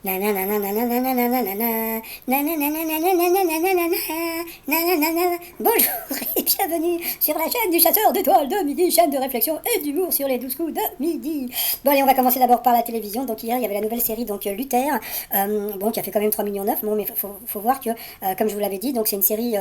Bonjour et bienvenue sur la chaîne du chasseur d'étoiles de midi, chaîne de réflexion et d'humour sur les 12 coups de midi. Bon allez, on va commencer d'abord par la télévision. Donc hier il y avait la nouvelle série donc Luther, bon qui a fait quand même 3,9 millions. Bon mais faut voir que comme je vous l'avais dit, donc c'est une série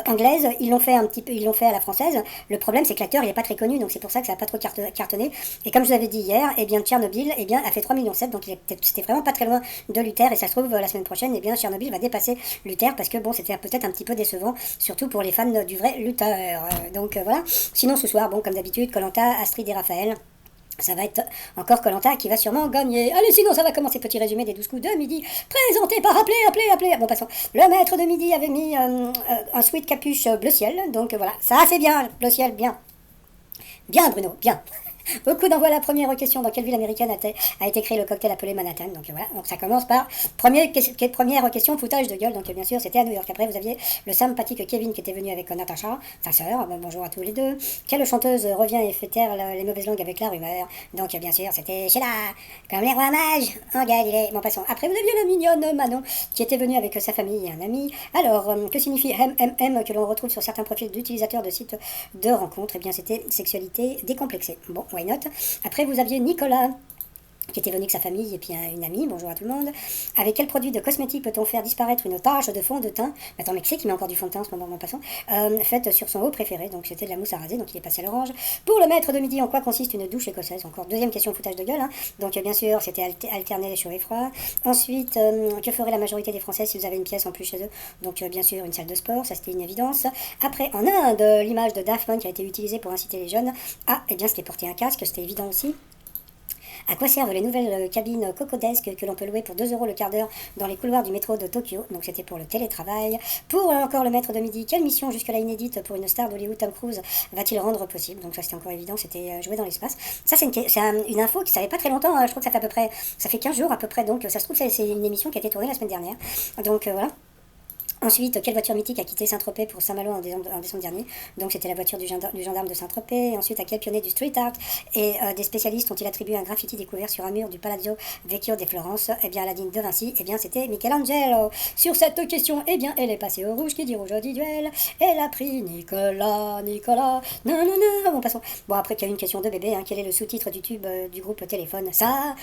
anglaise. Ils l'ont fait un petit peu, ils l'ont fait à la française. Le problème c'est que l'acteur il est pas très connu, donc c'est pour ça que ça a pas trop cartonné. Et comme je vous avais dit hier, et bien Tchernobyl a fait 3,7 millions, donc c'était vraiment pas très loin de Luther. Et ça se trouve la semaine prochaine, et bien Tchernobyl va dépasser Luther parce que bon c'était peut-être un petit peu décevant, surtout pour les fans du vrai Luther. Donc voilà. Sinon ce soir, bon comme d'habitude, koh Astrid et Raphaël. Ça va être encore koh qui va sûrement gagner. Allez, sinon ça va commencer. Petit résumé des 12 coups de midi. Présenté par appelez. Bon, passons. Le maître de midi avait mis un sweat capuche bleu ciel. Donc voilà, ça c'est bien, bleu ciel, bien. Bien Bruno, bien. Beaucoup d'envoie la première question. Dans quelle ville américaine a été créé le cocktail appelé Manhattan? Donc voilà, donc ça commence par première question, foutage de gueule. Donc bien sûr, c'était à New York. Après, vous aviez le sympathique Kevin qui était venu avec Natacha, sa sœur. Bonjour à tous les deux. Quelle chanteuse revient et fait taire les mauvaises langues avec la rumeur? Donc bien sûr, c'était Sheila, comme les rois mages en Galilée. Bon, passons. Après, vous aviez la mignonne Manon qui était venue avec sa famille et un ami. Alors, que signifie MMM que l'on retrouve sur certains profils d'utilisateurs de sites de rencontres? Eh bien, c'était sexualité décomplexée. Bon, why not? Après, vous aviez Nicolas qui était venu avec sa famille et puis une amie, bonjour à tout le monde. Avec quel produit de cosmétique peut-on faire disparaître une tache de fond de teint? Attends, mais qui c'est qui met encore du fond de teint en ce moment, en passant? Faite sur son haut préféré, donc c'était de la mousse à raser, donc il est passé à l'orange. Pour le maître de midi, en quoi consiste une douche écossaise? Encore deuxième question, foutage de gueule, hein. Donc bien sûr, c'était alterner chaud et froid. Ensuite, que ferait la majorité des Français s'ils avaient une pièce en plus chez eux? Donc bien sûr, une salle de sport, ça c'était une évidence. Après, en Inde, l'image de Daft Punk qui a été utilisée pour inciter les jeunes. Ah, et bien c'était porter un casque, c'était évident aussi. À quoi servent les nouvelles cabines Cocodesk que l'on peut louer pour 2 € le quart d'heure dans les couloirs du métro de Tokyo? Donc c'était pour le télétravail. Pour encore le maître de midi, quelle mission jusque-là inédite pour une star d'Hollywood, Tom Cruise, va-t-il rendre possible? Donc ça c'était encore évident, c'était jouer dans l'espace. Ça c'est une info qui savait pas très longtemps, hein. Je crois que ça fait à peu près, ça fait 15 jours à peu près, donc ça se trouve c'est une émission qui a été tournée la semaine dernière. Donc voilà. Ensuite, quelle voiture mythique a quitté Saint-Tropez pour Saint-Malo en décembre dernier? Donc c'était la voiture du gendarme de Saint-Tropez. Ensuite, à quel pionnier du street art et des spécialistes ont-ils attribué un graffiti découvert sur un mur du Palazzo Vecchio de Florence? Eh bien, Aladine de Vinci, eh bien c'était Michelangelo. Sur cette question, eh bien elle est passée au rouge, qui dit rouge dit duel. Elle a pris Nicolas, non, bon passons. Bon après qu'il y a une question de bébé, hein. Quel est le sous-titre du tube du groupe Téléphone? Ça,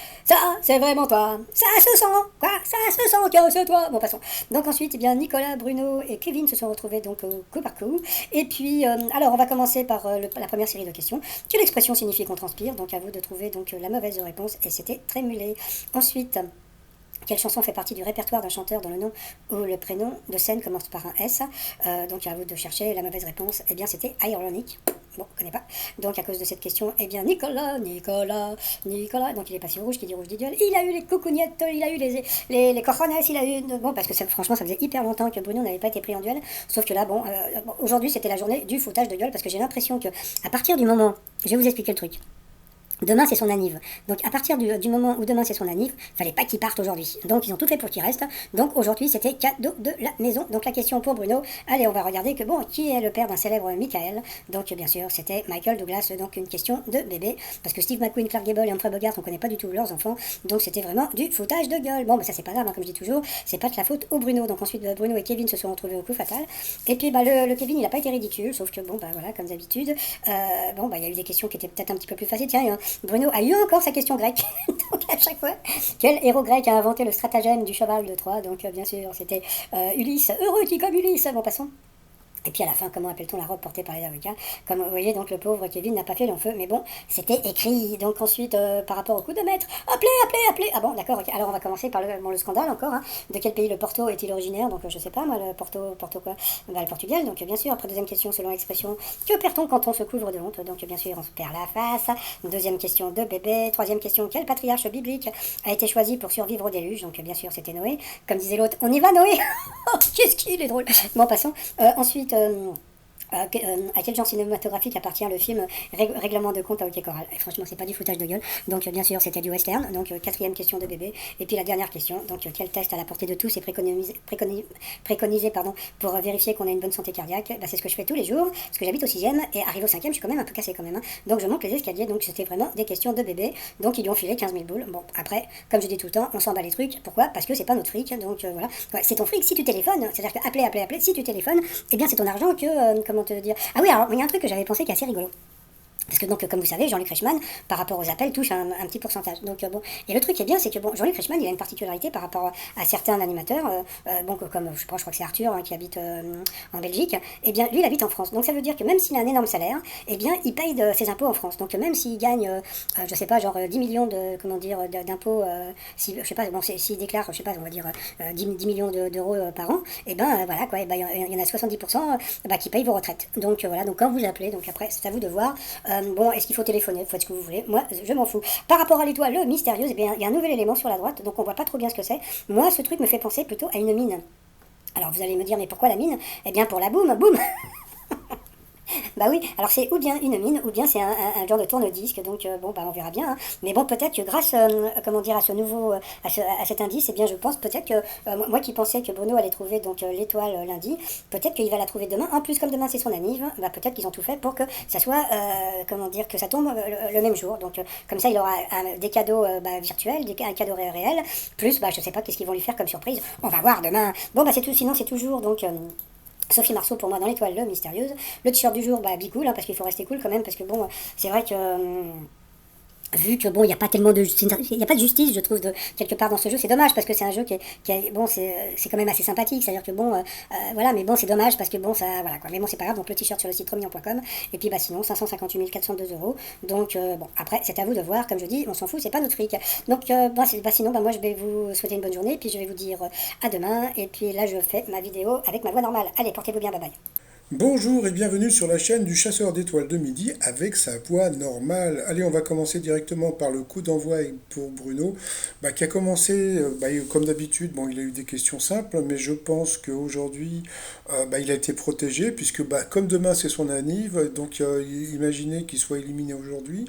c'est vraiment toi. Ça se sent, quoi? Ça se sent que c'est toi. Bon passons. Donc ensuite, eh bien Nicolas, Bruno et Kevin se sont retrouvés donc coup par coup. Et puis, alors on va commencer par la première série de questions. Quelle expression signifie qu'on transpire? Donc à vous de trouver donc la mauvaise réponse et c'était trémulé. Ensuite, quelle chanson fait partie du répertoire d'un chanteur dont le nom ou le prénom de scène commence par un S? Donc à vous de chercher la mauvaise réponse. Eh bien c'était Ironic. Bon, je connais pas. Donc à cause de cette question, eh bien Nicolas. Donc il est passé au rouge, qui dit rouge dit duel. Il a eu les coucougnettes, il a eu les cojones, il a eu... Bon, parce que franchement ça faisait hyper longtemps que Bruno n'avait pas été pris en duel. Sauf que là, bon, aujourd'hui c'était la journée du foutage de gueule, parce que j'ai l'impression que à partir du moment... Je vais vous expliquer le truc. Demain c'est son anniv. Donc à partir du moment où demain c'est son anniv, fallait pas qu'il parte aujourd'hui. Donc ils ont tout fait pour qu'il reste. Donc aujourd'hui c'était cadeau de la maison. Donc la question pour Bruno, allez on va regarder que bon, qui est le père d'un célèbre Michael? Donc bien sûr c'était Michael Douglas. Donc une question de bébé. Parce que Steve McQueen, Clark Gable et Humphrey Bogart, on connaît pas du tout leurs enfants. Donc c'était vraiment du foutage de gueule. Bon bah ça c'est pas grave, hein, comme je dis toujours, c'est pas de la faute au Bruno. Donc ensuite Bruno et Kevin se sont retrouvés au coup fatal. Et puis bah le Kevin il a pas été ridicule, sauf que bon bah voilà comme d'habitude. Bon bah il y a eu des questions qui étaient peut-être un petit peu plus faciles. Tiens, Bruno a eu encore sa question grecque. Donc à chaque fois, quel héros grec a inventé le stratagème du cheval de Troie? Donc bien sûr, c'était Ulysse. Heureux qui comme Ulysse. Bon, passons. Et puis à la fin, comment appelle-t-on la robe portée par les avocats? Comme vous voyez, donc le pauvre Kevin n'a pas fait long feu, mais bon, c'était écrit. Donc ensuite, par rapport au coup de maître, appelez. Ah bon, d'accord, ok. Alors on va commencer par le scandale encore, hein. De quel pays le Porto est-il originaire? Donc je sais pas, moi, le Porto quoi? Bah, le Portugal, donc bien sûr. Après, deuxième question, selon l'expression, que perd-on quand on se couvre de honte? Donc bien sûr, on se perd la face. Deuxième question de bébé. Troisième question, quel patriarche biblique a été choisi pour survivre au déluge? Donc bien sûr, c'était Noé. Comme disait l'autre, on y va Noé. Qu'est-ce qu'il est drôle. Bon, passons. Ensuite, À quel genre cinématographique appartient le film Règlement de compte à OK Corral? Et franchement, c'est pas du foutage de gueule. Donc, bien sûr, c'était du western. Donc, quatrième question de bébé. Et puis la dernière question. Donc, quel test à la portée de tous est préconisé pardon, pour vérifier qu'on a une bonne santé cardiaque? Bah, c'est ce que je fais tous les jours. Parce que j'habite au sixième et arrivé au cinquième, je suis quand même un peu cassé quand même, hein. Donc, je monte les escaliers. Donc, c'était vraiment des questions de bébé. Donc, ils lui ont filé 15 000 boules. Bon, après, comme je dis tout le temps, on s'en bat les trucs. Pourquoi? Parce que c'est pas notre fric. Donc, voilà. Ouais, c'est ton fric si tu téléphones. C'est-à-dire que appeler. Si tu téléphones, eh bien, c'est ton argent que. Comment te dire? Ah oui, alors il y a un truc que j'avais pensé qui est assez rigolo. Parce que donc, comme vous savez, Jean-Luc Reichmann, par rapport aux appels, touche un petit pourcentage. Donc bon, et le truc qui est bien, c'est que bon, Jean-Luc Reichmann, il a une particularité par rapport à certains animateurs, bon, comme je crois que c'est Arthur hein, qui habite en Belgique. Et bien, lui, il habite en France. Donc ça veut dire que même s'il a un énorme salaire, eh bien, il paye ses impôts en France. Donc même s'il gagne, je sais pas, genre 10 millions de, comment dire, d'impôts, si, je sais pas, bon, s'il déclare, je sais pas, on va dire 10 millions d'euros par an, et ben voilà quoi, et ben il y en a 70% bah, qui payent vos retraites. Donc voilà, donc quand vous appelez, donc après c'est à vous de voir. Bon, est-ce qu'il faut téléphoner? Faites ce que vous voulez. Moi, je m'en fous. Par rapport à l'étoile mystérieuse, eh bien, il y a un nouvel élément sur la droite, donc on voit pas trop bien ce que c'est. Moi, ce truc me fait penser plutôt à une mine. Alors vous allez me dire, mais pourquoi la mine? Eh bien, pour la boum, boum. Bah oui, alors c'est ou bien une mine, ou bien c'est un genre de tourne-disque, donc bon, bah on verra bien, hein. Mais bon, peut-être que grâce, comment dire, à ce nouveau, à cet indice, eh bien je pense peut-être que, moi qui pensais que Bruno allait trouver donc l'étoile lundi, peut-être qu'il va la trouver demain. En plus, comme demain c'est son anniv, bah peut-être qu'ils ont tout fait pour que ça soit, comment dire, que ça tombe le même jour. Donc comme ça, il aura des cadeaux bah, virtuels, un cadeau réel, plus, bah je sais pas qu'est-ce qu'ils vont lui faire comme surprise. On va voir demain. Bon, bah c'est tout, sinon c'est toujours donc. Sophie Marceau pour moi dans l'étoile mystérieuse. Le t-shirt du jour, bah be cool, hein, parce qu'il faut rester cool quand même, parce que bon, c'est vrai que vu que bon, il n'y a pas tellement de il y a pas de justice, je trouve, de quelque part dans ce jeu. C'est dommage parce que c'est un jeu bon, c'est quand même assez sympathique. C'est-à-dire que bon, voilà, mais bon, c'est dommage parce que bon, ça, voilà quoi. Mais bon, c'est pas grave. Donc le t-shirt sur le site romillon.com et puis bah sinon 558 402 euros. Donc bon, après c'est à vous de voir. Comme je dis, on s'en fout, c'est pas notre fric. Donc sinon, bah moi je vais vous souhaiter une bonne journée, puis je vais vous dire à demain. Et puis là, je fais ma vidéo avec ma voix normale. Allez, portez-vous bien, bye bye. Bonjour et bienvenue sur la chaîne du chasseur d'étoiles de midi avec sa voix normale. Allez, on va commencer directement par le coup d'envoi pour Bruno, qui a commencé, comme d'habitude, bon, il a eu des questions simples, mais je pense qu'aujourd'hui, il a été protégé, puisque comme demain c'est son anniv, donc imaginez qu'il soit éliminé aujourd'hui,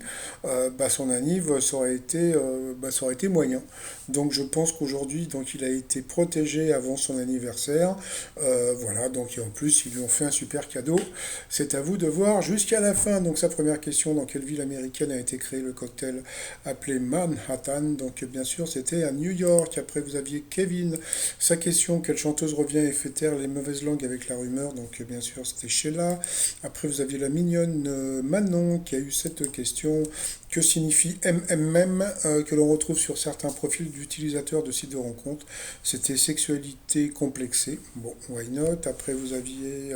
son anniv, ça aurait été moyen. Donc je pense qu'aujourd'hui, donc il a été protégé avant son anniversaire. Voilà, donc et en plus, ils lui ont fait un super cadeau. C'est à vous de voir jusqu'à la fin. Donc sa première question, dans quelle ville américaine a été créé le cocktail appelé Manhattan? Donc bien sûr, c'était à New York. Après, vous aviez Kevin. Sa question, quelle chanteuse revient et fait taire les mauvaises langues avec la rumeur? Donc bien sûr, c'était Sheila. Après, vous aviez la mignonne Manon qui a eu cette question. Que signifie MMM que l'on retrouve sur certains profils d'utilisateurs de sites de rencontres? C'était sexualité complexée. Bon, why not? Après, vous aviez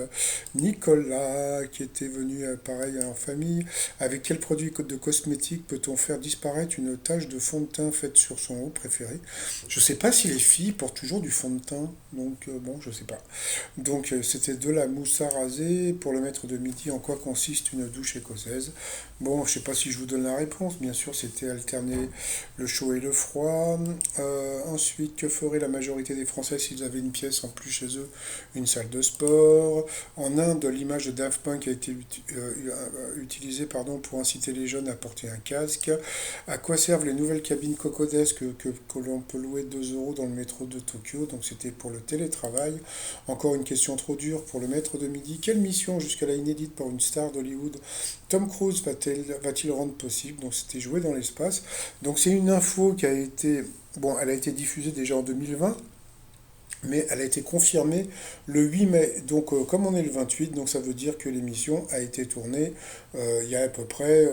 Nicolas qui était venu, pareil, en famille. Avec quel produit de cosmétique peut-on faire disparaître une tache de fond de teint faite sur son haut préféré? Je ne sais pas si les filles portent toujours du fond de teint, donc bon, je ne sais pas. Donc c'était de la mousse à raser pour le maître de midi. En quoi consiste une douche écossaise? Bon, je ne sais pas si je vous donne la réponse. Bien sûr, c'était alterner le chaud et le froid. Ensuite, que ferait la majorité des Français s'ils avaient une pièce en plus chez eux, une salle de sport? En Inde, l'image de Daft Punk a été utilisée pour inciter les jeunes à porter un casque. À quoi servent les nouvelles cabines Cocodesk que l'on peut louer 2 euros dans le métro de Tokyo? Donc c'était pour le télétravail. Encore une question trop dure pour le maître de midi. Quelle mission jusqu'à-là inédite pour une star d'Hollywood Tom Cruise va-t-il rendre possible? Donc c'était joué dans l'espace. Donc c'est une info qui a été, bon, elle a été diffusée déjà en 2020, mais elle a été confirmée le 8 mai. Donc comme on est le 28, donc ça veut dire que l'émission a été tournée il y a à peu près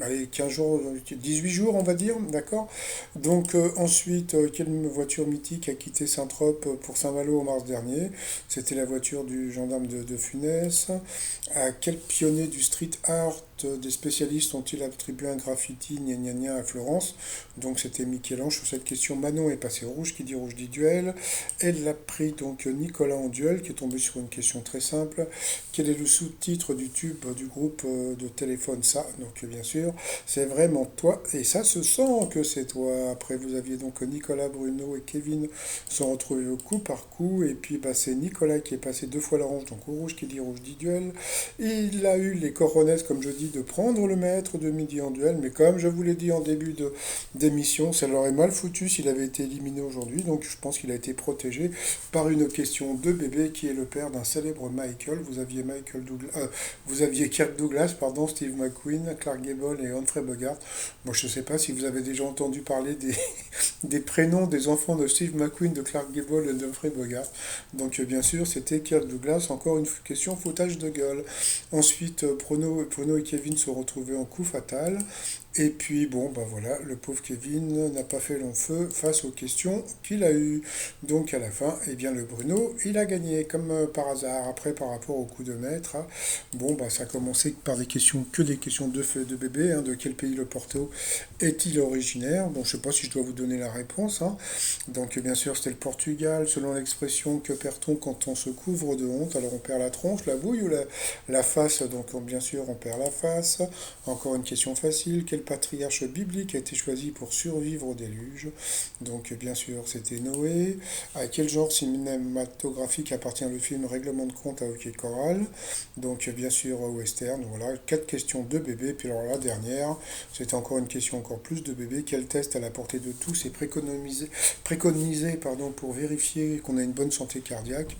allez, 15 jours, 18 jours on va dire, d'accord? Donc ensuite, quelle voiture mythique a quitté Saint-Trope pour Saint-Malo en mars dernier? C'était la voiture du gendarme de Funès. À quel pionnier du street art des spécialistes ont-ils attribué un graffiti gna gna gna à Florence? Donc c'était Michel-Ange sur cette question. Manon est passé au rouge, qui dit rouge dit duel. Elle l'a pris donc Nicolas en duel, qui est tombé sur une question très simple. Quel est le sous-titre du tube du groupe de téléphone? Ça, donc bien sûr, c'est vraiment toi. Et ça se sent que c'est toi. Après, vous aviez donc Nicolas, Bruno et Kevin sont retrouvés au coup par coup. Et puis bah, c'est Nicolas qui est passé deux fois l'orange, donc au rouge dit duel. Il a eu les coronets, comme je dis, de prendre le maître de midi en duel. Mais comme je vous l'ai dit en début d'émission, ça l'aurait mal foutu s'il avait été éliminé aujourd'hui. Donc je pense qu'il a été protégé par une question de bébé qui est le père d'un célèbre Michael. Vous aviez Kirk Douglas, pardon, Steve McQueen, Clark Gable et Humphrey Bogart. Moi, je ne sais pas si vous avez déjà entendu parler des prénoms des enfants de Steve McQueen, de Clark Gable et d'Humphrey Bogart. Donc, bien sûr, c'était Kirk Douglas. Encore une question foutage de gueule. Ensuite, Bruno et Kevin se retrouvaient en coup fatal. Et puis, bon, ben voilà, le pauvre Kevin n'a pas fait long feu face aux questions qu'il a eues. Donc, à la fin, eh bien, le Bruno, il a gagné, comme par hasard. Après, par rapport au coup de maître, hein, bon, bah, ça a commencé par des questions de bébé, hein, de quel pays le Porto est-il originaire? Bon, je sais pas si je dois vous donner la réponse, hein. Donc, bien sûr, c'était le Portugal. Selon l'expression, que perd-on quand on se couvre de honte? Alors, on perd la tronche, la bouille ou la face? Donc, bien sûr, on perd la face. Encore une question facile. Quel patriarche biblique a été choisi pour survivre au déluge? Donc, bien sûr, c'était Noé. À quel genre cinématographique appartient le film Règlement de compte à Hockey Choral? Donc, bien sûr, western. Voilà, quatre questions de bébé. Puis alors, la dernière, c'était encore une question encore plus de bébé. Quel test à la portée de tous est préconisé pour vérifier qu'on a une bonne santé cardiaque?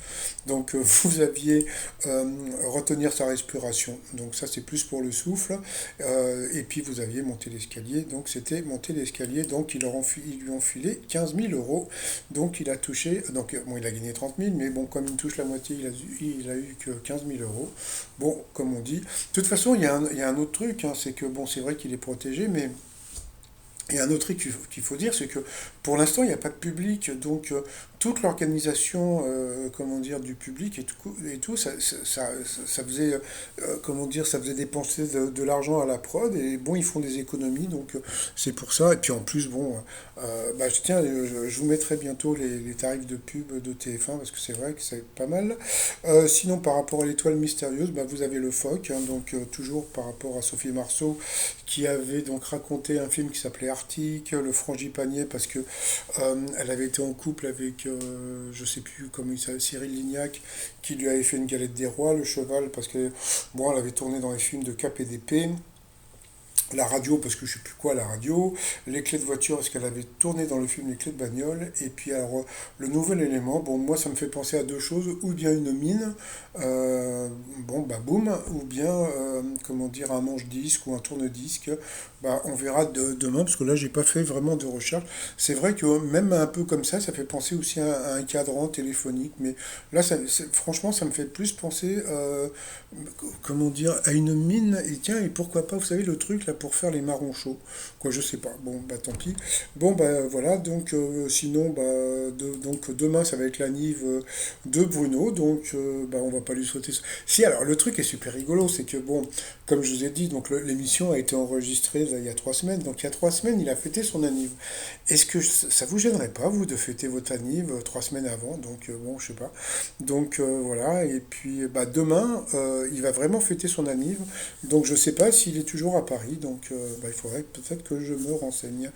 Donc, vous aviez retenir sa respiration. Donc, ça, c'est plus pour le souffle. Et puis, vous aviez monté l'escalier. Donc, c'était monter l'escalier. Donc, ils lui ont filé 15 000 euros. Donc, il a touché. Donc, bon, il a gagné 30 000. Mais bon, comme il touche la moitié, il a eu que 15 000 euros. Bon, comme on dit. De toute façon, il y a un autre truc. Hein, c'est que, bon, c'est vrai qu'il est protégé, mais. Et un autre truc qu'il faut dire, c'est que pour l'instant, il n'y a pas de public, donc toute l'organisation, comment dire, du public et tout ça faisait, comment dire, ça faisait dépenser de l'argent à la prod, et bon, ils font des économies, donc c'est pour ça. Et puis en plus, bon, bah, tiens, je vous mettrai bientôt les tarifs de pub de TF1, parce que c'est vrai que c'est pas mal. Sinon, par rapport à l'étoile mystérieuse, bah, vous avez le phoque, hein, donc toujours par rapport à Sophie Marceau, qui avait donc raconté un film qui s'appelait Arctique, le frangipanier, parce que elle avait été en couple avec, je sais plus comment il s'appelle, Cyril Lignac, qui lui avait fait une galette des rois, le cheval, parce que, bon, elle avait tourné dans les films de Cap et d'épée. La radio, parce que je sais plus quoi, la radio, les clés de voiture, parce qu'elle avait tourné dans le film Les clés de bagnole, et puis alors le nouvel élément, bon, moi ça me fait penser à deux choses, ou bien une mine, bon, bah boum, ou bien, comment dire, un manche-disque ou un tourne-disque, bah on verra demain, parce que là j'ai pas fait vraiment de recherche. C'est vrai que même un peu comme ça fait penser aussi à un cadran téléphonique, mais là, franchement, ça me fait plus penser, comment dire, à une mine, et tiens, et pourquoi pas, vous savez, le truc là pour faire les marrons chauds. Quoi, je sais pas. Bon, bah tant pis. Bon, bah voilà. Donc, sinon, bah, donc demain, ça va être la Nive de Bruno. Donc, bah, on va pas lui souhaiter ça. Si, alors, le truc est super rigolo. C'est que, bon, comme je vous ai dit, donc l'émission a été enregistrée là, il y a 3 semaines. Donc, il y a 3 semaines, il a fêté son anniv. Est-ce que ça vous gênerait pas, vous, de fêter votre anniv 3 semaines avant? Donc, bon, je sais pas. Donc, voilà. Et puis, bah, demain, il va vraiment fêter son anniv. Donc, je sais pas s'il est toujours à Paris. Donc, bah, il faudrait peut-être que je me renseigne.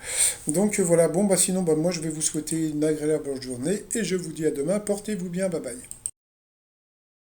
Donc, voilà. Bon, bah, sinon, bah, moi, je vais vous souhaiter une agréable journée et je vous dis à demain. Portez-vous bien. Bye bye.